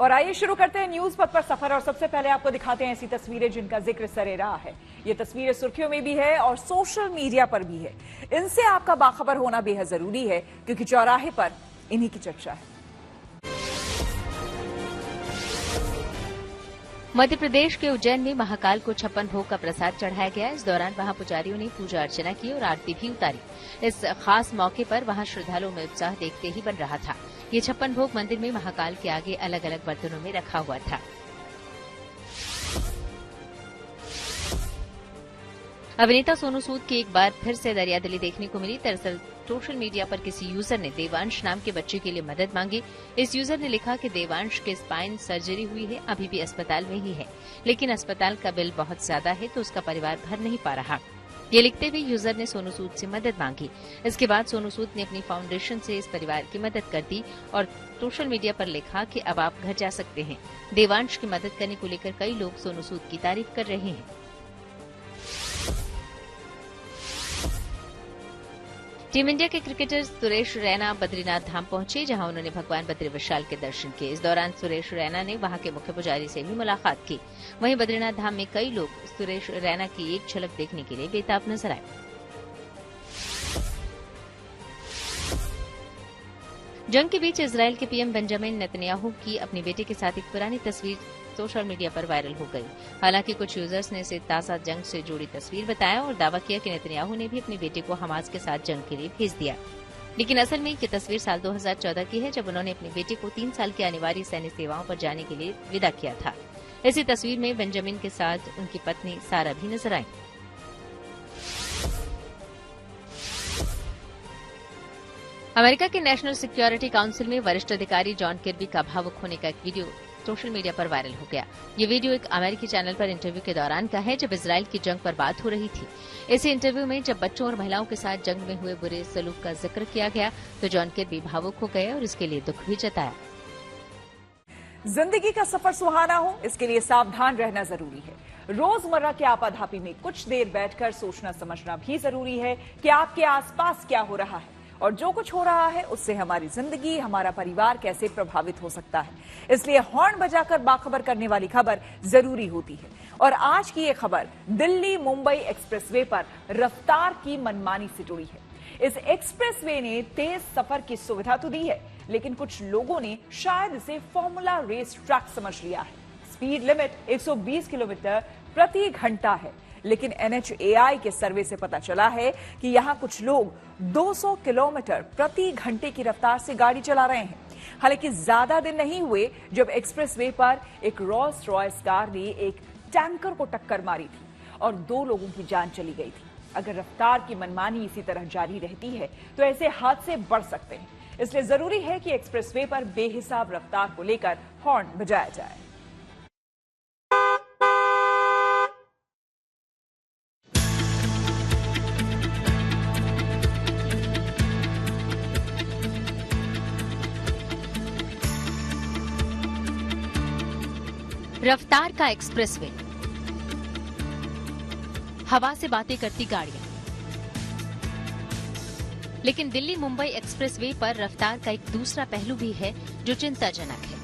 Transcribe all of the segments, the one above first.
और आइए शुरू करते हैं न्यूज पथ पर सफर और सबसे पहले आपको दिखाते हैं ऐसी तस्वीरें जिनका जिक्र सरेराह है। ये तस्वीरें सुर्खियों में भी है और सोशल मीडिया पर भी है। इनसे आपका बाखबर होना बेहद जरूरी है क्योंकि चौराहे पर इन्हीं की चर्चा है। मध्य प्रदेश के उज्जैन में महाकाल को 56 भोग का प्रसाद चढ़ाया गया। इस दौरान वहां पुजारियों ने पूजा अर्चना की और आरती भी उतारी। इस खास मौके पर वहां श्रद्धालुओं में उत्साह देखते ही बन रहा था। ये 56 भोग मंदिर में महाकाल के आगे अलग अलग बर्तनों में रखा हुआ था। अभिनेता सोनू सूद की एक बार फिर से दरियादिली देखने को मिली। दरअसल सोशल मीडिया पर किसी यूजर ने देवांश नाम के बच्चे के लिए मदद मांगी। इस यूजर ने लिखा कि देवांश के स्पाइन सर्जरी हुई है, अभी भी अस्पताल में ही है, लेकिन अस्पताल का बिल बहुत ज्यादा है तो उसका परिवार भर नहीं पा रहा। ये लिखते हुए यूजर ने सोनू सूद से मदद मांगी। इसके बाद सोनू सूद ने अपनी फाउंडेशन से इस परिवार की मदद कर दी और सोशल मीडिया पर लिखा कि अब आप घर जा सकते हैं। देवांश की मदद करने को लेकर कई लोग सोनू सूद की तारीफ कर रहे हैं। टीम इंडिया के क्रिकेटर सुरेश रैना बद्रीनाथ धाम पहुंचे, जहां उन्होंने भगवान बद्री विशाल के दर्शन किए। इस दौरान सुरेश रैना ने वहां के मुख्य पुजारी से भी मुलाकात की। वहीं बद्रीनाथ धाम में कई लोग सुरेश रैना की एक झलक देखने के लिए बेताब नजर आए। जंग के बीच इजरायल के पीएम बेंजामिन नेतन्याहू की अपनी बेटे के साथ एक पुरानी तस्वीर सोशल मीडिया पर वायरल हो गई। हालांकि कुछ यूजर्स ने इसे ताजा जंग से जुड़ी तस्वीर बताया और दावा किया कि नेतन्याहू ने भी अपने बेटे को हमास के साथ जंग के लिए भेज दिया। लेकिन असल में ये तस्वीर साल 2014 की है, जब उन्होंने अपने बेटे को 3 साल की अनिवार्य सैन्य सेवाओं पर जाने के लिए विदा किया था। इसी तस्वीर में बेंजामिन के साथ उनकी पत्नी सारा भी नजर आई। अमेरिका के नेशनल सिक्योरिटी काउंसिल में वरिष्ठ अधिकारी जॉन किर्बी का भावुक होने का एक वीडियो सोशल मीडिया पर वायरल हो गया। ये वीडियो एक अमेरिकी चैनल पर इंटरव्यू के दौरान का है, जब इजरायल की जंग पर बात हो रही थी। इसी इंटरव्यू में जब बच्चों और महिलाओं के साथ जंग में हुए बुरे सलूक का जिक्र किया गया तो जॉन किर्बी भावुक हो गए और इसके लिए दुख भी जताया। जिंदगी का सफर सुहाना हो, इसके लिए सावधान रहना जरूरी है। रोजमर्रा के आपाधापी में कुछ देर बैठकर सोचना समझना भी जरूरी है कि आपके आसपास क्या हो रहा है और जो कुछ हो रहा है उससे हमारी जिंदगी, हमारा परिवार कैसे प्रभावित हो सकता है। इसलिए हॉर्न बजाकर बाखबर करने वाली खबर जरूरी होती है। और आज की ये खबर दिल्ली मुंबई एक्सप्रेसवे पर रफ्तार की मनमानी से जुड़ी है। इस एक्सप्रेसवे ने तेज सफर की सुविधा तो दी है, लेकिन कुछ लोगों ने शायद इसे फॉर्मूला रेस ट्रैक समझ लिया है। स्पीड लिमिट 120 किलोमीटर प्रति घंटा है, लेकिन NHAI के सर्वे से पता चला है कि यहां कुछ लोग 200 किलोमीटर प्रति घंटे की रफ्तार से गाड़ी चला रहे हैं। हालांकि ज्यादा दिन नहीं हुए जब एक्सप्रेसवे पर एक रोल्स रॉयस कार ने एक टैंकर को टक्कर मारी थी और 2 लोगों की जान चली गई थी। अगर रफ्तार की मनमानी इसी तरह जारी रहती है तो ऐसे हादसे बढ़ सकते हैं। इसलिए जरूरी है कि एक्सप्रेसवे पर बेहिसाब रफ्तार को लेकर हॉर्न बजाया जाए। रफ्तार का एक्सप्रेसवे, हवा से बातें करती गाड़ियां। लेकिन दिल्ली मुंबई एक्सप्रेसवे पर रफ्तार का एक दूसरा पहलू भी है जो चिंताजनक है।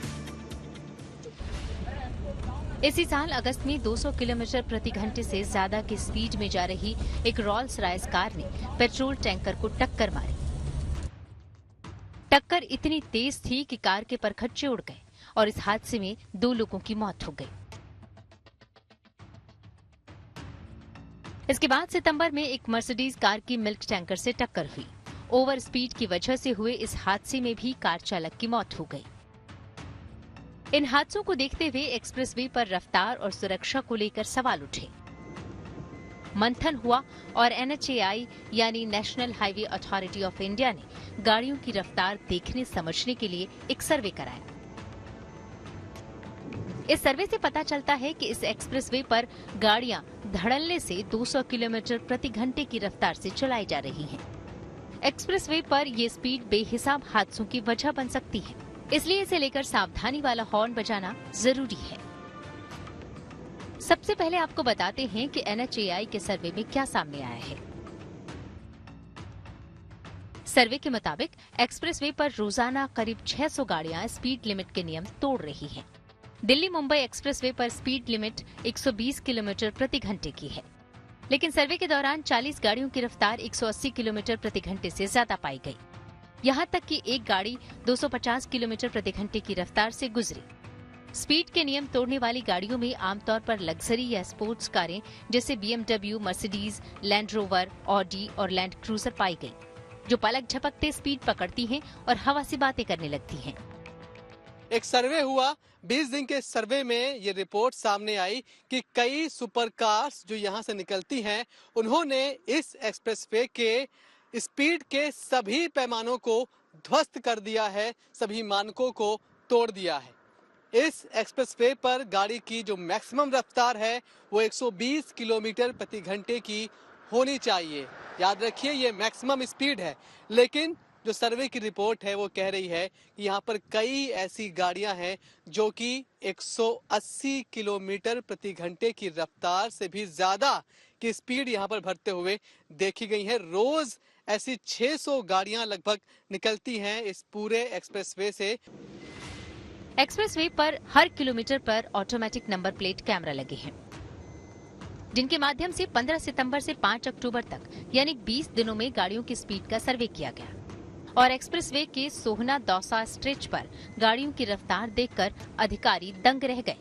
इसी साल अगस्त में 200 किलोमीटर प्रति घंटे से ज्यादा की स्पीड में जा रही एक रोल्स रॉयस कार ने पेट्रोल टैंकर को टक्कर मारी। टक्कर इतनी तेज थी कि कार के परखच्चे उड़ गए और इस हादसे में 2 लोगों की मौत हो गई। इसके बाद सितंबर में एक मर्सिडीज कार की मिल्क टैंकर से टक्कर हुई। ओवर स्पीड की वजह से हुए इस हादसे में भी कार चालक की मौत हो गई। इन हादसों को देखते हुए एक्सप्रेसवे पर रफ्तार और सुरक्षा को लेकर सवाल उठे। मंथन हुआ और NHAI यानी national highway authority of India ने गाड़ियों की रफ्तार देखने समझने के लिए एक सर्वे कराया। इस सर्वे से पता चलता है कि इस एक्सप्रेसवे पर गाड़ियां धड़ल्ले से 200 किलोमीटर प्रति घंटे की रफ्तार से चलाई जा रही हैं। एक्सप्रेसवे पर ये स्पीड बेहिसाब हादसों की वजह बन सकती है, इसलिए इसे लेकर सावधानी वाला हॉर्न बजाना जरूरी है। सबसे पहले आपको बताते हैं कि NHAI के सर्वे में क्या सामने आया है। सर्वे के मुताबिक एक्सप्रेसवे पर रोजाना करीब 600 गाड़ियां स्पीड लिमिट के नियम तोड़ रही हैं। दिल्ली मुंबई एक्सप्रेसवे पर स्पीड लिमिट 120 किलोमीटर प्रति घंटे की है, लेकिन सर्वे के दौरान 40 गाड़ियों की रफ्तार 180 किलोमीटर प्रति घंटे से ज्यादा पाई गई। यहां तक कि एक गाड़ी 250 किलोमीटर प्रति घंटे की रफ्तार से गुजरी। स्पीड के नियम तोड़ने वाली गाड़ियों में आमतौर पर लग्जरी या स्पोर्ट्स कारें जैसे BMW, Mercedes, land rover, Audi और लैंड क्रूजर पाई गई, जो पलक झपकते स्पीड पकड़ती हैं और हवा से बातें करने लगती हैं। एक सर्वे हुआ, 20 दिन के सर्वे में ये रिपोर्ट सामने आई कि कई सुपर कार्स जो यहाँ से निकलती हैं, उन्होंने इस एक्सप्रेसवे के स्पीड के सभी पैमानों को ध्वस्त कर दिया है, सभी मानकों को तोड़ दिया है। इस एक्सप्रेसवे पर गाड़ी की जो मैक्सिमम रफ्तार है वो 120 किलोमीटर प्रति घंटे की होनी चाहिए। याद रखिए ये मैक्सिमम स्पीड है, लेकिन जो सर्वे की रिपोर्ट है वो कह रही है कि यहाँ पर कई ऐसी गाड़ियां हैं जो कि 180 किलोमीटर प्रति घंटे की रफ्तार से भी ज्यादा की स्पीड यहाँ पर भरते हुए देखी गई है। रोज ऐसी 600 गाड़ियां लगभग निकलती हैं इस पूरे एक्सप्रेसवे से। एक्सप्रेसवे पर हर किलोमीटर पर ऑटोमेटिक नंबर प्लेट कैमरा लगे हैं, जिनके माध्यम से 15 सितंबर से 5 अक्टूबर तक यानी 20 दिनों में गाड़ियों की स्पीड का सर्वे किया गया और एक्सप्रेसवे के सोहना दौसा स्ट्रेच पर गाड़ियों की रफ्तार देखकर अधिकारी दंग रह गए।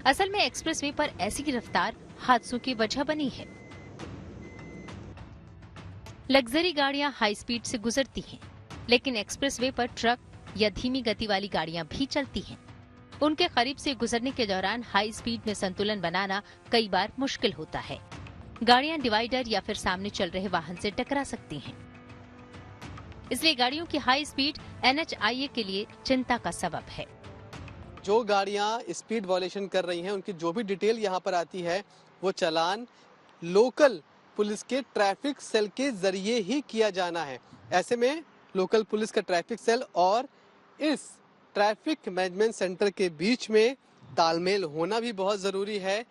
असल में एक्सप्रेसवे पर ऐसी रफ्तार हादसों की वजह बनी है। लग्जरी गाड़ियां हाई स्पीड से गुजरती हैं, लेकिन एक्सप्रेसवे पर ट्रक या धीमी गति वाली गाड़ियां भी चलती हैं। उनके करीब से गुजरने के दौरान हाई स्पीड में संतुलन बनाना कई बार मुश्किल होता है। गाड़ियां डिवाइडर या फिर सामने चल रहे वाहन से टकरा सकती हैं। इसलिए गाड़ियों की हाई स्पीड NHIA के लिए चिंता का सबब है। जो गाड़ियां स्पीड वायलेशन कर रही हैं उनकी जो भी डिटेल यहाँ पर आती है वो चालान लोकल पुलिस के ट्रैफिक सेल के जरिए ही किया जाना है। ऐसे में लोकल पुलिस का ट्रैफिक सेल और इस ट्रैफिक मैनेजमेंट सेंटर के बीच में तालमेल होना भी बहुत ज़रूरी है।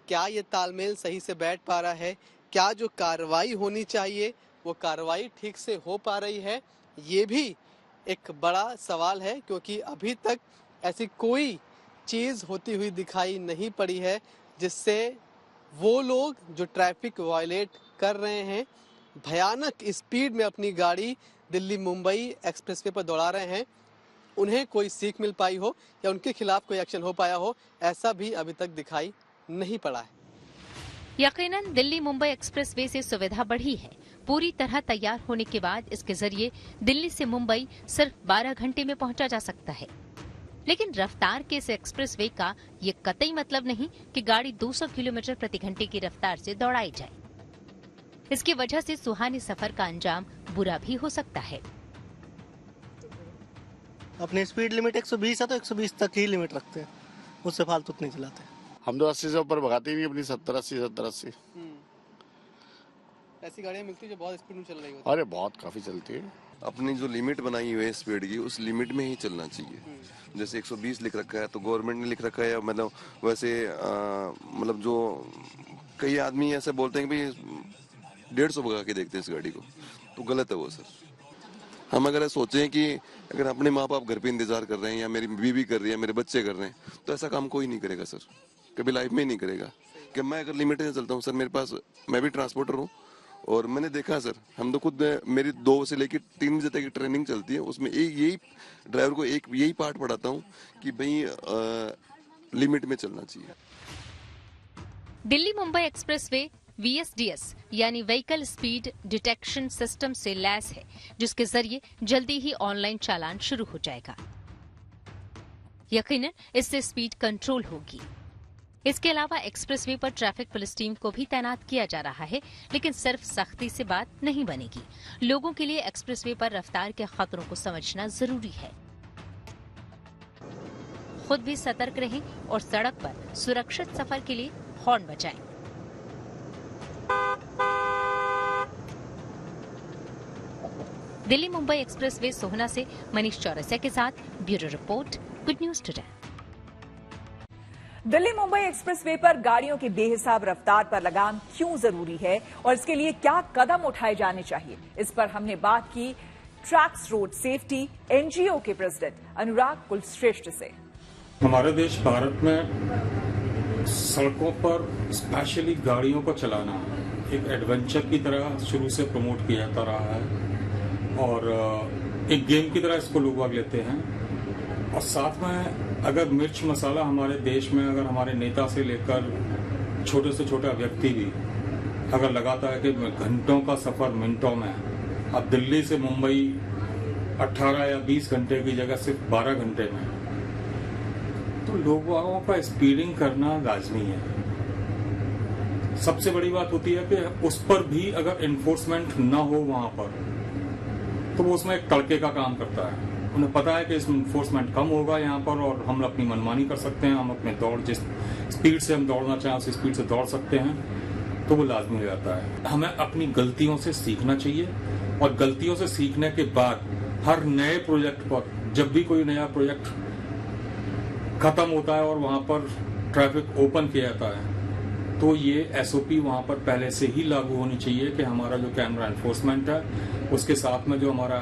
क्या ये तालमेल सही से बैठ पा रहा है? क्या जो कार्रवाई होनी चाहिए वो कार्रवाई ठीक से हो पा रही है? ये भी एक बड़ा सवाल है, क्योंकि अभी तक ऐसी कोई चीज़ होती हुई दिखाई नहीं पड़ी है जिससे वो लोग जो ट्रैफिक वायलेट कर रहे हैं, भयानक स्पीड में अपनी गाड़ी दिल्ली मुंबई एक्सप्रेसवे पर दौड़ा रहे हैं, उन्हें कोई सीख मिल पाई हो या उनके खिलाफ कोई एक्शन हो पाया हो, ऐसा भी अभी तक दिखाई नहीं पड़ा है। यकीनन दिल्ली मुंबई एक्सप्रेसवे से सुविधा बढ़ी है। पूरी तरह तैयार होने के बाद इसके जरिए दिल्ली से मुंबई सिर्फ 12 घंटे में पहुंचा जा सकता है। लेकिन रफ्तार के इस एक्सप्रेसवे का ये कतई मतलब नहीं कि गाड़ी 200 किलोमीटर प्रति घंटे की रफ्तार से दौड़ाई जाए। इसकी वजह से सुहाने सफर का अंजाम बुरा भी हो सकता है। अपनी स्पीड लिमिट 120 है तो 120 तक ही लिमिट रखते हैं, उससे फालतू नहीं चलाते। हम तो 80 से ऊपर भगाते ही नहीं अपनी 70-80। ऐसी गाड़ियां मिलती है जो बहुत स्पीड में चल रही होती है। अरे बहुत काफी चलती है। अपनी जो लिमिट बनाई हुई है स्पीड की, उस लिमिट में ही चलना चाहिए। जैसे 120 लिख रखा है तो गवर्नमेंट ने लिख रखा है, मतलब वैसे मतलब जो कई आदमी ऐसे बोलते हैं कि भाई 150 भगा के देखते हैं इस गाड़ी को, तो गलत है वो सर। हम अगर सोचें कि अगर अपने माँ बाप घर पे इंतजार कर रहे हैं या मेरी बीवी कर रही है, मेरे बच्चे कर रहे हैं, तो ऐसा काम कोई नहीं करेगा सर, कभी लाइफ में ही नहीं करेगा। कि मैं अगर लिमिट से चलता हूँ सर, मेरे पास, मैं भी ट्रांसपोर्टर हूँ और मैंने देखा सर, हम तो खुद, मेरी 2 से लेकर 3 बजे तक की ट्रेनिंग चलती है, उसमें यही ड्राइवर को यही पार्ट पढ़ाता हूँ कि भाई लिमिट में चलना चाहिए। दिल्ली मुंबई एक्सप्रेसवे VSDS यानी व्हीकल स्पीड डिटेक्शन सिस्टम से लैस है, जिसके जरिए जल्दी ही ऑनलाइन चालान शुरू हो जाएगा। यकीनन इससे स्पीड कंट्रोल होगी। इसके अलावा एक्सप्रेसवे पर ट्रैफिक पुलिस टीम को भी तैनात किया जा रहा है, लेकिन सिर्फ सख्ती से बात नहीं बनेगी। लोगों के लिए एक्सप्रेसवे पर रफ्तार के खतरों को समझना जरूरी है। खुद भी सतर्क रहें और सड़क पर सुरक्षित सफर के लिए हॉर्न बजाएं। दिल्ली मुंबई एक्सप्रेसवे सोहना से मनीष चौरसिया के साथ bureau report, good news today. Delhi Mumbai expressway पर गाड़ियों की बेहिसाब रफ्तार पर लगाम क्यों जरूरी है और इसके लिए क्या कदम उठाए जाने चाहिए, इस पर हमने बात की ट्रैक्स रोड सेफ्टी एनजीओ के प्रेसिडेंट अनुराग कुलश्रेष्ठ से। हमारे देश भारत में सड़कों पर स्पेशली गाड़ियों को चलाना एक एडवेंचर की तरह शुरू से प्रमोट किया जाता रहा है और एक गेम की तरह इसको लोग भाग लेते हैं। और साथ में अगर मिर्च मसाला हमारे देश में अगर हमारे नेता से लेकर छोटे से छोटा व्यक्ति भी अगर लगाता है कि घंटों का सफर मिनटों में, अब दिल्ली से मुंबई 18 या 20 घंटे की जगह सिर्फ 12 घंटे में, तो लोगों का स्पीडिंग करना लाजमी है। सबसे बड़ी बात होती है कि उस पर भी अगर इन्फोर्समेंट न हो वहां पर, तो वो उसमें एक तड़के का काम करता है। उन्हें पता है कि इसमें इन्फोर्समेंट कम होगा यहाँ पर और हम अपनी मनमानी कर सकते हैं, हम अपने दौड़ जिस स्पीड से हम दौड़ना चाहें उस स्पीड से दौड़ सकते हैं, तो वो लाजमी हो जाता है। हमें अपनी गलतियों से सीखना चाहिए और गलतियों से सीखने के बाद हर नए प्रोजेक्ट पर, जब भी कोई नया प्रोजेक्ट खत्म होता है और वहां पर ट्रैफिक ओपन किया जाता है, तो ये एसओपी वहां पर पहले से ही लागू होनी चाहिए कि हमारा जो कैमरा एनफोर्समेंट है उसके साथ में जो हमारा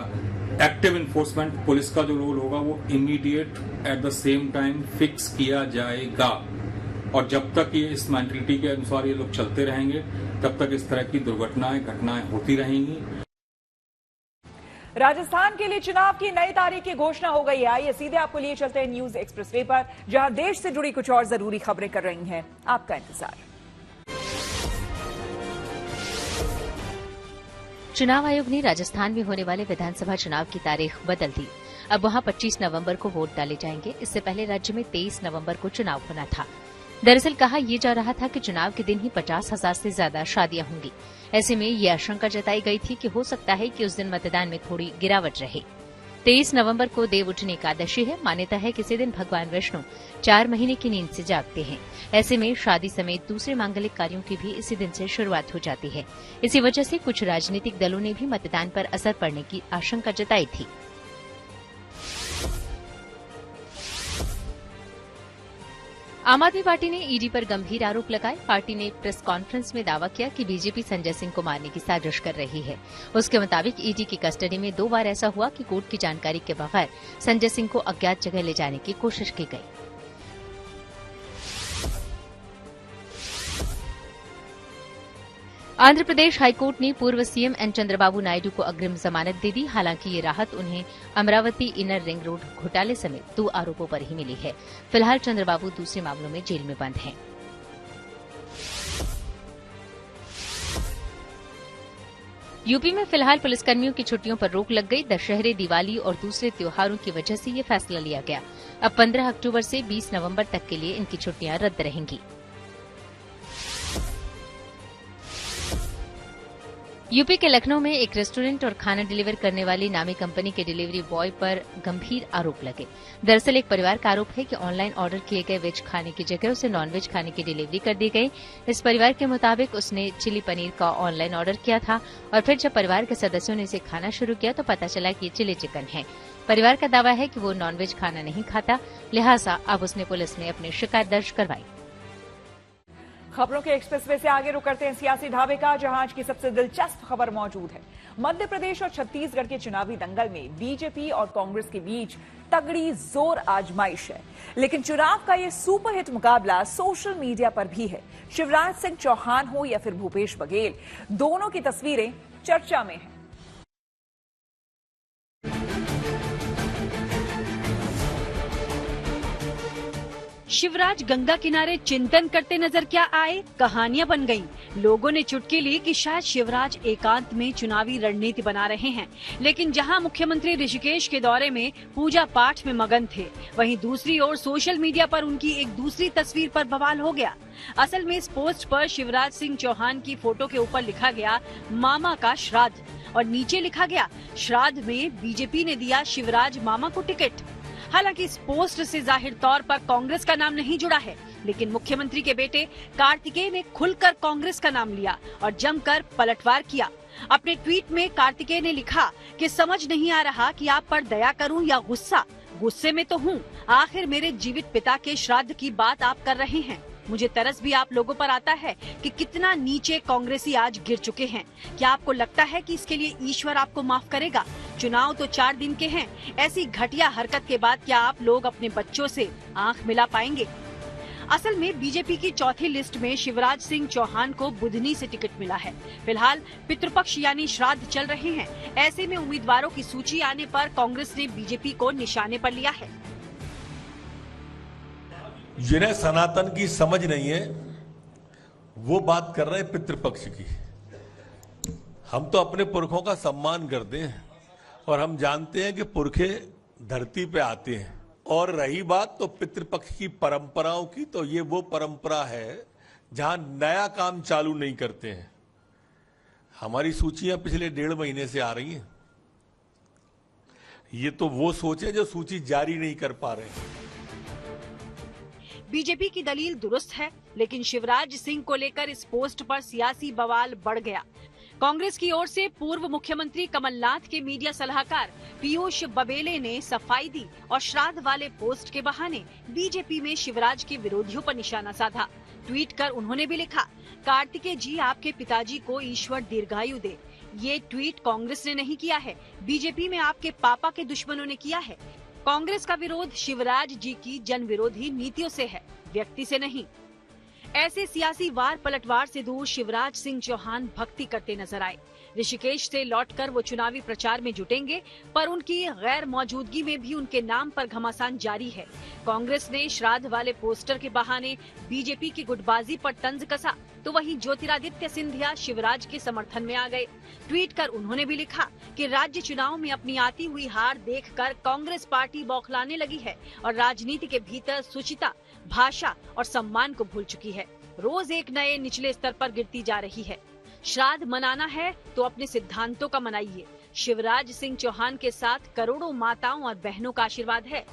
एक्टिव एनफोर्समेंट पुलिस का जो रोल होगा वो immediate at the same time fix किया जाएगा। और जब तक ये इस मेंटलिटी के अनुसार ये लोग चलते रहेंगे तब तक इस तरह की घटनाएं होती रहेंगी। राजस्थान के लिए चुनाव की नई तारीख की घोषणा हो गई है। आइए सीधे आपको लिए चलते हैं न्यूज एक्सप्रेसवे पर, जहां देश से जुड़ी कुछ और जरूरी खबरें कर रही हैं आपका इंतजार। चुनाव आयोग ने राजस्थान में होने वाले विधानसभा चुनाव की तारीख बदल दी। अब वहां 25 नवंबर को वोट डाले जाएंगे। इससे पहले राज्य में 23 नवंबर को चुनाव होना था। दरअसल कहा यह जा रहा था कि चुनाव के दिन ही 50,000 से ज्यादा शादियां होंगी। ऐसे में ये आशंका जताई गई थी कि हो सकता है कि उस दिन मतदान में थोड़ी गिरावट रहे। 23 नवंबर को देवउठनी एकादशी है। मान्यता है कि इसी दिन भगवान विष्णु 4 महीने की नींद से जागते हैं। ऐसे में शादी समेत दूसरे मांगलिक कार्यों की भी इसी दिन से शुरुआत हो जाती है। इसी वजह से कुछ राजनीतिक दलों ने भी मतदान पर असर पड़ने की आशंका जताई थी। आम आदमी पार्टी ने ईडी पर गंभीर आरोप लगाए। पार्टी ने प्रेस कॉन्फ्रेंस में दावा किया कि बीजेपी संजय सिंह को मारने की साजिश कर रही है। उसके मुताबिक ईडी की कस्टडी में 2 बार ऐसा हुआ कि कोर्ट की जानकारी के बगैर संजय सिंह को अज्ञात जगह ले जाने की कोशिश की गई। आंध्र प्रदेश हाईकोर्ट ने पूर्व सीएम एन चंद्रबाबू नायडू को अग्रिम जमानत दे दी। हालांकि ये राहत उन्हें अमरावती इनर रिंग रोड घोटाले समेत 2 आरोपों पर ही मिली है। फिलहाल चंद्रबाबू दूसरे मामलों में जेल में बंद हैं। यूपी में फिलहाल पुलिसकर्मियों की छुट्टियों पर रोक लग गई। दशहरे, दिवाली और दूसरे त्योहारों की वजह से ये फैसला लिया गया। अब 15 अक्टूबर से 20 नवंबर तक के लिए इनकी छुट्टियां रद्द रहेंगी। यूपी के लखनऊ में एक रेस्टोरेंट और खाना डिलीवर करने वाली नामी कंपनी के डिलीवरी बॉय पर गंभीर आरोप लगे। दरअसल एक परिवार का आरोप है कि ऑनलाइन ऑर्डर किए गए वेज खाने की जगह उसे नॉनवेज खाने की डिलीवरी कर दी गई। इस परिवार के मुताबिक उसने चिली पनीर का ऑनलाइन ऑर्डर किया था और फिर जब परिवार के सदस्यों ने इसे खाना शुरू किया तो पता चला कि ये चिली चिकन है। परिवार का दावा है कि वो नॉनवेज खाना नहीं खाता, लिहाजा अब उसने पुलिस में अपनी शिकायत दर्ज करवाई। खबरों के एक्सप्रेसवे से आगे रुक करते हैं सियासी ढाबे का, जहां आज की सबसे दिलचस्प खबर मौजूद है। मध्य प्रदेश और छत्तीसगढ़ के चुनावी दंगल में बीजेपी और कांग्रेस के बीच तगड़ी जोर आजमाइश है। लेकिन चुनाव का ये सुपरहिट मुकाबला सोशल मीडिया पर भी है। शिवराज सिंह चौहान हो या फिर भूपेश बघेल, दोनों की तस्वीरें चर्चा में हैं। शिवराज गंगा किनारे चिंतन करते नजर क्या आए, कहानियां बन गईं। लोगों ने चुटकी ली कि शायद शिवराज एकांत में चुनावी रणनीति बना रहे हैं। लेकिन जहां मुख्यमंत्री ऋषिकेश के दौरे में पूजा पाठ में मगन थे, वहीं दूसरी ओर सोशल मीडिया पर उनकी एक दूसरी तस्वीर पर बवाल हो गया। असल में इस पोस्ट पर शिवराज सिंह चौहान की फोटो के ऊपर लिखा गया मामा का श्राद्ध और नीचे लिखा गया श्राद्ध में बीजेपी ने दिया शिवराज मामा को टिकट। हालांकि इस पोस्ट से जाहिर तौर पर कांग्रेस का नाम नहीं जुड़ा है, लेकिन मुख्यमंत्री के बेटे कार्तिकेय ने खुलकर कांग्रेस का नाम लिया और जमकर पलटवार किया। अपने ट्वीट में कार्तिकेय ने लिखा कि समझ नहीं आ रहा कि आप पर दया करूं या गुस्सा, गुस्से में तो हूँ, आखिर मेरे जीवित पिता के श्राद्ध की बात आप कर रहे हैं। मुझे तरस भी आप लोगों पर आता है कि कितना नीचे कांग्रेसी आज गिर चुके हैं। क्या आपको लगता है कि इसके लिए ईश्वर आपको माफ करेगा? चुनाव तो 4 दिन के हैं। ऐसी घटिया हरकत के बाद क्या आप लोग अपने बच्चों से आंख मिला पाएंगे? असल में बीजेपी की चौथी लिस्ट में शिवराज सिंह चौहान को बुधनी से टिकट मिला है। फिलहाल पितृपक्ष यानी श्राद्ध चल रहे हैं। ऐसे में उम्मीदवारों की सूची आने पर कांग्रेस ने बीजेपी को निशाने पर लिया है। जिन्हें सनातन की समझ नहीं है वो बात कर रहे हैं पितृपक्ष की। हम तो अपने पुरखों का सम्मान करते हैं और हम जानते हैं कि पुरखे धरती पे आते हैं। और रही बात तो पितृपक्ष की परंपराओं की, तो ये वो परंपरा है जहां नया काम चालू नहीं करते हैं। हमारी सूचियां पिछले 1.5 महीने से आ रही हैं। ये तो वो सोचे जो सूची जारी नहीं कर पा रहे हैं। बीजेपी की दलील दुरुस्त है, लेकिन शिवराज सिंह को लेकर इस पोस्ट पर सियासी बवाल बढ़ गया। कांग्रेस की ओर से पूर्व मुख्यमंत्री कमलनाथ के मीडिया सलाहकार पीयूष बबेले ने सफाई दी और श्राद्ध वाले पोस्ट के बहाने बीजेपी में शिवराज के विरोधियों पर निशाना साधा। ट्वीट कर उन्होंने भी लिखा, कार्तिकेय जी आपके पिताजी को ईश्वर दीर्घायु दे। ये ट्वीट कांग्रेस ने नहीं किया है, बीजेपी में आपके पापा के दुश्मनों ने किया है। कांग्रेस का विरोध शिवराज जी की जन विरोधी नीतियों से है, व्यक्ति से नहीं। ऐसे सियासी वार पलटवार से दूर शिवराज सिंह चौहान भक्ति करते नजर आए। ऋषिकेश से लौटकर वो चुनावी प्रचार में जुटेंगे, पर उनकी गैर मौजूदगी में भी उनके नाम पर घमासान जारी है। कांग्रेस ने श्राद्ध वाले पोस्टर के बहाने बीजेपी की गुटबाजी पर तंज कसा, तो वहीं ज्योतिरादित्य सिंधिया शिवराज के समर्थन में आ गए। ट्वीट कर उन्होंने भी लिखा कि राज्य चुनाव में अपनी आती हुई हार देखकर कांग्रेस पार्टी बौखलाने लगी है और राजनीति के भीतर शुचिता, भाषा और सम्मान को भूल चुकी है। रोज एक नए निचले स्तर पर गिरती जा रही है। श्राद्ध मनाना है तो अपने सिद्धांतों का मनाइए। शिवराज सिंह चौहान के साथ करोड़ों माताओं और बहनों का आशीर्वाद है।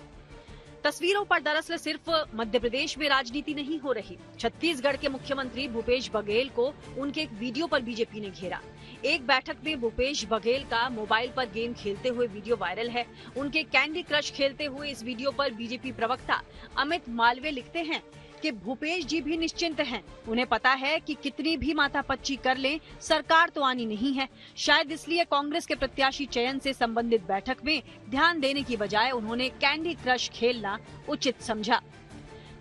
तस्वीरों पर दरअसल सिर्फ मध्य प्रदेश में राजनीति नहीं हो रही। छत्तीसगढ़ के मुख्यमंत्री भूपेश बघेल को उनके एक वीडियो पर बीजेपी ने घेरा। एक बैठक में भूपेश बघेल का मोबाइल पर गेम खेलते हुए वीडियो वायरल है। उनके कैंडी क्रश खेलते हुए इस वीडियो पर बीजेपी प्रवक्ता अमित मालवीय लिखते हैं कि भूपेश जी भी निश्चिंत हैं। उन्हें पता है कि कितनी भी माथापच्ची कर लें, सरकार तो आनी नहीं है। शायद इसलिए कांग्रेस के प्रत्याशी चयन से संबंधित बैठक में ध्यान देने की बजाय उन्होंने कैंडी क्रश खेलना उचित समझा।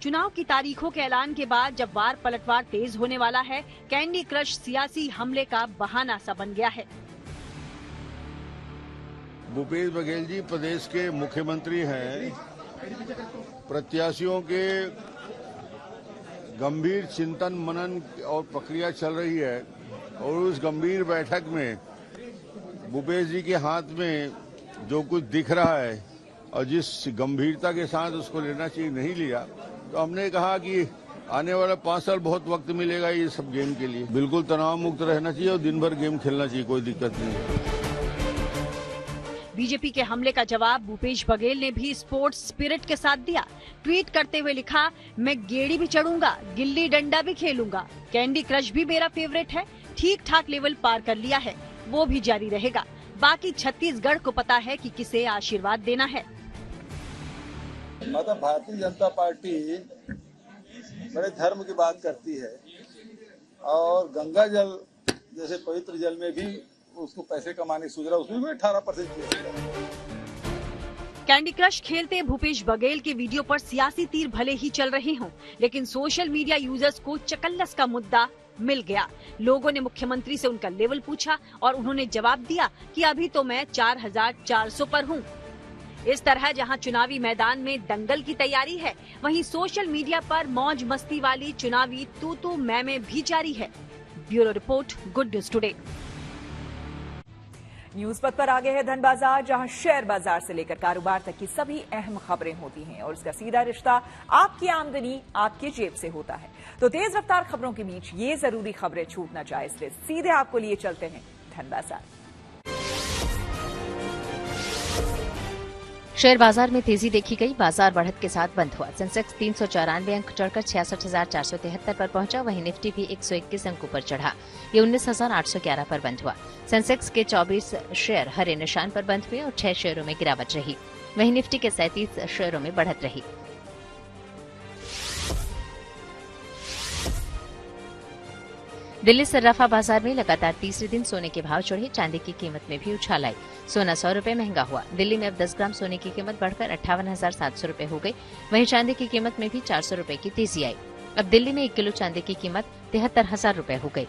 चुनाव की तारीखों के ऐलान के बाद जब वार पलटवार तेज होने वाला है, कैंडी क्रश सियासी हमले का बहाना सा बन गया है। भूपेश बघेल जी प्रदेश के मुख्यमंत्री हैं। प्रत्याशियों के गंभीर चिंतन मनन और प्रक्रिया चल रही है और उस गंभीर बैठक में भूपेश जी के हाथ में जो कुछ दिख रहा है और जिस गंभीरता के साथ उसको लेना चाहिए नहीं लिया, तो हमने कहा कि आने वाला 5 साल बहुत वक्त मिलेगा ये सब गेम के लिए। बिल्कुल तनाव मुक्त रहना चाहिए और दिन भर गेम खेलना चाहिए, कोई दिक्कत नहीं है। बीजेपी के हमले का जवाब भूपेश बघेल ने भी स्पोर्ट्स स्पिरिट के साथ दिया। ट्वीट करते हुए लिखा, मैं गेड़ी भी चढ़ूंगा, गिल्ली डंडा भी खेलूंगा, कैंडी क्रश भी मेरा फेवरेट है। ठीक ठाक लेवल पार कर लिया है, वो भी जारी रहेगा। बाकी छत्तीसगढ़ को पता है कि किसे आशीर्वाद देना है। मतलब भारतीय जनता पार्टी बड़े धर्म की बात करती है और गंगा जल जैसे पवित्र जल में भी उसको पैसे कमाने की सोच रहा है, उसमें भी 18% कैंडी क्रश खेलते भूपेश बघेल के वीडियो पर सियासी तीर भले ही चल रहे हों, लेकिन सोशल मीडिया यूजर्स को चकल्लस का मुद्दा मिल गया। लोगों ने मुख्यमंत्री से उनका लेवल पूछा और उन्होंने जवाब दिया कि अभी तो मैं 4400 पर हूँ। इस तरह जहां चुनावी मैदान में दंगल की तैयारी है, वहीं सोशल मीडिया पर मौज मस्ती वाली चुनावी तू मैं भी जारी है। Bureau report, good news today. News पथ पर आगे है धन बाजार, जहां शेयर बाजार से लेकर कारोबार तक की सभी अहम खबरें होती हैं और इसका सीधा रिश्ता आपकी आमदनी आपकी जेब से होता है। तो तेज रफ्तार खबरों के बीच ये जरूरी खबरें छूट न जाए, इसलिए सीधे आपको लिए चलते हैं धन बाजार। शेयर बाजार में तेजी देखी गई। बाजार बढ़त के साथ बंद हुआ। सेंसेक्स 394 अंक चढ़कर 66,473 पर पहुंचा। वहीं निफ्टी भी 121 अंकों पर चढ़ा। ये 19,811 पर बंद हुआ। सेंसेक्स के 24 शेयर हरे निशान पर बंद हुए और 6 शेयरों में गिरावट रही। वहीं निफ्टी के 37 शेयरों में बढ़त रही। दिल्ली सर्राफा बाजार में लगातार तीसरे दिन सोने के भाव चढ़े, चांदी की कीमत में भी उछाल आई। सोना 100 रुपए महंगा हुआ। दिल्ली में अब 10 ग्राम सोने की कीमत बढ़कर 58,700 रुपए हो गई। वहीं चांदी की कीमत में भी 400 रुपए की तेजी आई। अब दिल्ली में 1 किलो चांदी की कीमत 73,000 रुपए हो गई।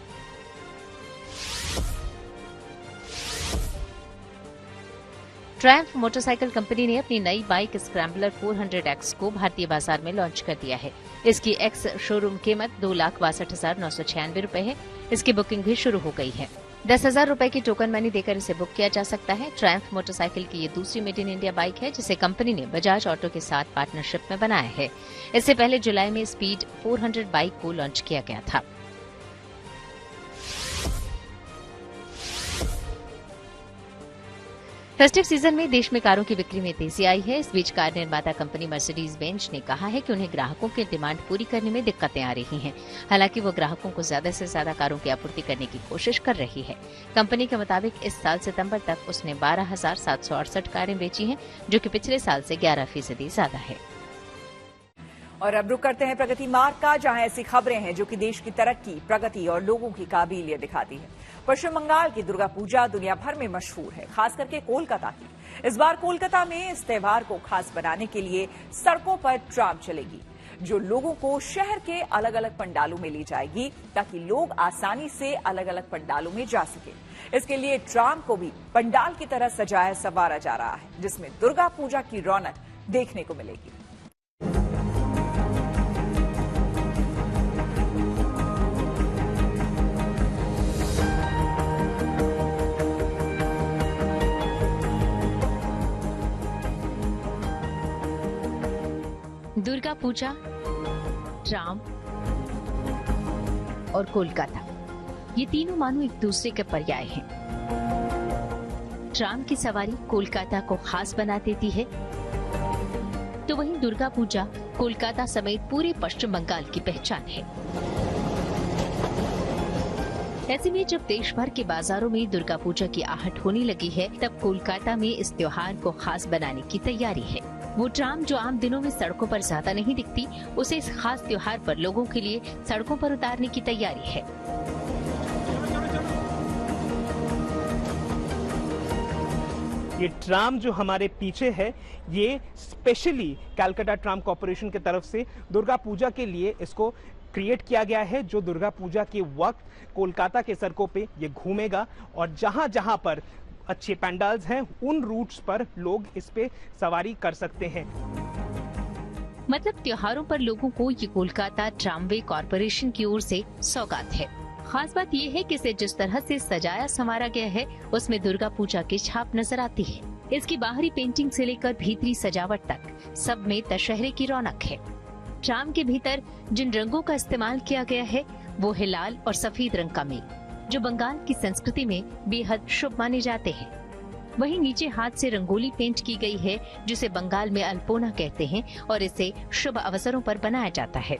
ट्रायम्फ मोटरसाइकिल कंपनी ने अपनी नई बाइक स्क्रैम्बलर 400X को भारतीय बाजार में लॉन्च कर दिया है। इसकी एक्स शोरूम कीमत 2,62,996 रुपए है। इसकी बुकिंग भी शुरू हो गई है। 10,000 रुपए की टोकन मनी देकर इसे बुक किया जा सकता है। ट्रायम्फ मोटरसाइकिल की ये दूसरी मेड इन इंडिया बाइक है जिसे कंपनी ने बजाज ऑटो के साथ पार्टनरशिप में बनाया है। इससे पहले जुलाई में स्पीड 400 बाइक को लॉन्च किया गया था। फेस्टिव सीजन में देश में कारों की बिक्री में तेजी आई है। इस बीच कार निर्माता कंपनी मर्सिडीज बेंज ने कहा है कि उन्हें ग्राहकों की डिमांड पूरी करने में दिक्कतें आ रही हैं। हालांकि वो ग्राहकों को ज्यादा से ज्यादा कारों की आपूर्ति करने की कोशिश कर रही है। कंपनी के मुताबिक इस साल सितंबर तक उसने 12,768 कारें बेची हैं, जो कि पिछले साल से 11% ज्यादा है। और अब रुक करते हैं प्रगति मार्ग का, जहां ऐसी खबरें हैं जो कि देश की तरक्की, प्रगति और लोगों की काबिलियत दिखाती है। पश्चिम बंगाल की दुर्गा पूजा दुनिया भर में मशहूर है, खास करके कोलकाता की। इस बार कोलकाता में इस त्योहार को खास बनाने के लिए सड़कों पर ट्राम चलेगी, जो लोगों को शहर के अलग अलग पंडालों में ले जाएगी, ताकि लोग आसानी से अलग अलग पंडालों में जा सके। इसके लिए ट्राम को भी पंडाल की तरह सजाया संवारा जा रहा है, जिसमें दुर्गा पूजा की रौनक देखने को मिलेगी। दुर्गा पूजा, ट्राम और कोलकाता, ये तीनों मानो एक दूसरे के पर्याय हैं। ट्राम की सवारी कोलकाता को खास बना देती है, तो वहीं दुर्गा पूजा कोलकाता समेत पूरे पश्चिम बंगाल की पहचान है। ऐसे में जब देश भर के बाजारों में दुर्गा पूजा की आहट होने लगी है, तब कोलकाता में इस त्योहार को खास बनाने की तैयारी है। वो ट्राम जो आम दिनों में सड़कों पर ज्यादा नहीं दिखती, उसे इस खास त्योहार पर लोगों के लिए सड़कों पर उतारने की तैयारी है। ये ट्राम जो हमारे पीछे है, ये स्पेशली कलकत्ता ट्राम कॉर्पोरेशन की तरफ से दुर्गा पूजा के लिए इसको क्रिएट किया गया है, जो दुर्गा पूजा के वक्त कोलकाता के सड़कों पे ये घूमेगा और जहां जहां पर अच्छे पंडाल्स हैं, उन रूट्स पर लोग इस पे सवारी कर सकते हैं। मतलब त्योहारों पर लोगों को ये कोलकाता ट्रामवे कॉर्पोरेशन की ओर से सौगात है। खास बात ये है कि इसे जिस तरह से सजाया संवारा गया है, उसमें दुर्गा पूजा की छाप नजर आती है। इसकी बाहरी पेंटिंग से लेकर भीतरी सजावट तक सब में दशहरे की रौनक है। ट्राम के भीतर जिन रंगों का इस्तेमाल किया गया है, वो है लाल और सफेद रंग का मेल, जो बंगाल की संस्कृति में बेहद शुभ माने जाते हैं। वहीं नीचे हाथ से रंगोली पेंट की गई है, जिसे बंगाल में अल्पोना कहते हैं और इसे शुभ अवसरों पर बनाया जाता है।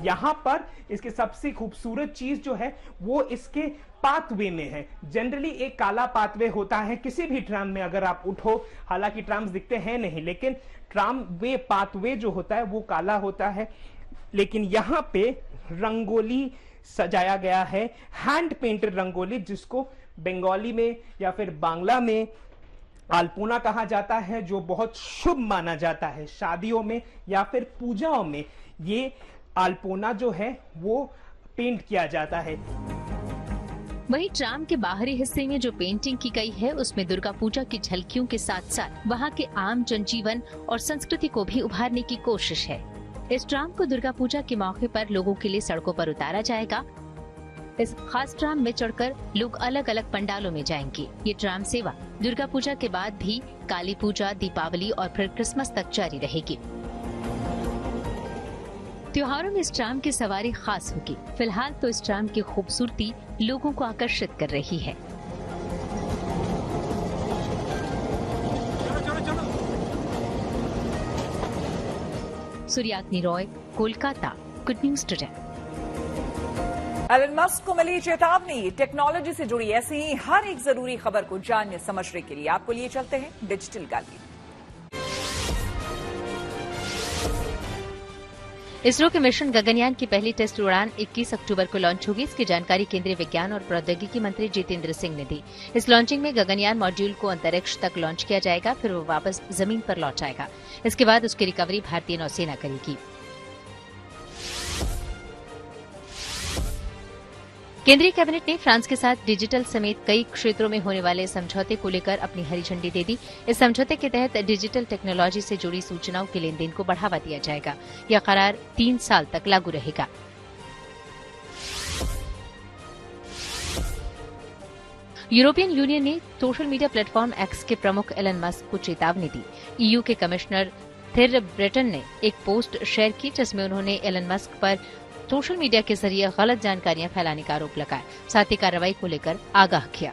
यहाँ पर इसके सबसे खूबसूरत चीज जो है वो इसके पाथवे में है। जनरली एक काला पाथवे होता है किसी भी ट्राम में, अगर आप उठो, हालांकि ट्राम्स दिखते हैं नहीं, लेकिन ट्राम वे पाथवे जो होता है वो काला होता है। लेकिन यहाँ पे रंगोली सजाया गया है, हैंड पेंटेड रंगोली, जिसको बंगाली में या फिर बांग्ला में अल्पोना कहा जाता है, जो बहुत शुभ माना जाता है। शादियों में या फिर पूजाओं में ये अल्पोना जो है वो पेंट किया जाता है। वहीं ट्राम के बाहरी हिस्से में जो पेंटिंग की गई है, उसमें दुर्गा पूजा की झलकियों के साथ साथ वहाँ के आम जनजीवन और संस्कृति को भी उभारने की कोशिश है। इस ट्राम को दुर्गा पूजा के मौके पर लोगों के लिए सड़कों पर उतारा जाएगा। इस खास ट्राम में चढ़कर लोग अलग अलग पंडालों में जाएंगे। ये ट्राम सेवा दुर्गा पूजा के बाद भी काली पूजा, दीपावली और फिर क्रिसमस तक जारी रहेगी। त्योहारों में इस ट्राम की सवारी खास होगी। फिलहाल तो इस ट्राम की खूबसूरती लोगों को आकर्षित कर रही है। Suryagni Roy, Kolkata, good news today. Elon Musk को मिली चेतावनी। टेक्नोलॉजी से जुड़ी ऐसी ही हर एक जरूरी खबर को जानने समझने के लिए आपको लिए चलते हैं डिजिटल गैलरी। इसरो के मिशन गगनयान की पहली टेस्ट उड़ान 21 अक्टूबर को लॉन्च होगी। इसकी जानकारी केंद्रीय विज्ञान और प्रौद्योगिकी मंत्री जितेंद्र सिंह ने दी। इस लॉन्चिंग में गगनयान मॉड्यूल को अंतरिक्ष तक लॉन्च किया जाएगा, फिर वो वापस जमीन पर लौट आएगा। इसके बाद उसकी रिकवरी भारतीय नौसेना करेगी। केंद्रीय कैबिनेट ने फ्रांस के साथ डिजिटल समेत कई क्षेत्रों में होने वाले समझौते को लेकर अपनी हरी झंडी दे दी। इस समझौते के तहत डिजिटल टेक्नोलॉजी से जुड़ी सूचनाओं के लेन देन को बढ़ावा दिया जाएगा। यह करार 3 साल तक लागू रहेगा। यूरोपियन यूनियन ने सोशल मीडिया प्लेटफॉर्म एक्स के प्रमुख एलन मस्क को चेतावनी दी। ईयू के कमिश्नर थिर ब्रेटन ने एक पोस्ट शेयर की जिसमें उन्होंने एलन मस्क पर सोशल मीडिया के जरिए गलत जानकारियां फैलाने का आरोप लगाया, साथ ही कार्रवाई को लेकर आगाह किया।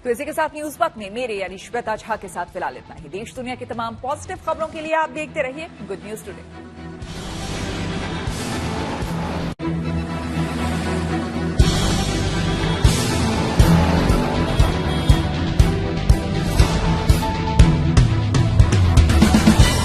तो इसी के साथ न्यूज वक्त में मेरे यानी श्वेता झा के साथ फिलहाल इतना ही। देश दुनिया की तमाम पॉजिटिव खबरों के लिए आप देखते रहिए गुड न्यूज टुडे।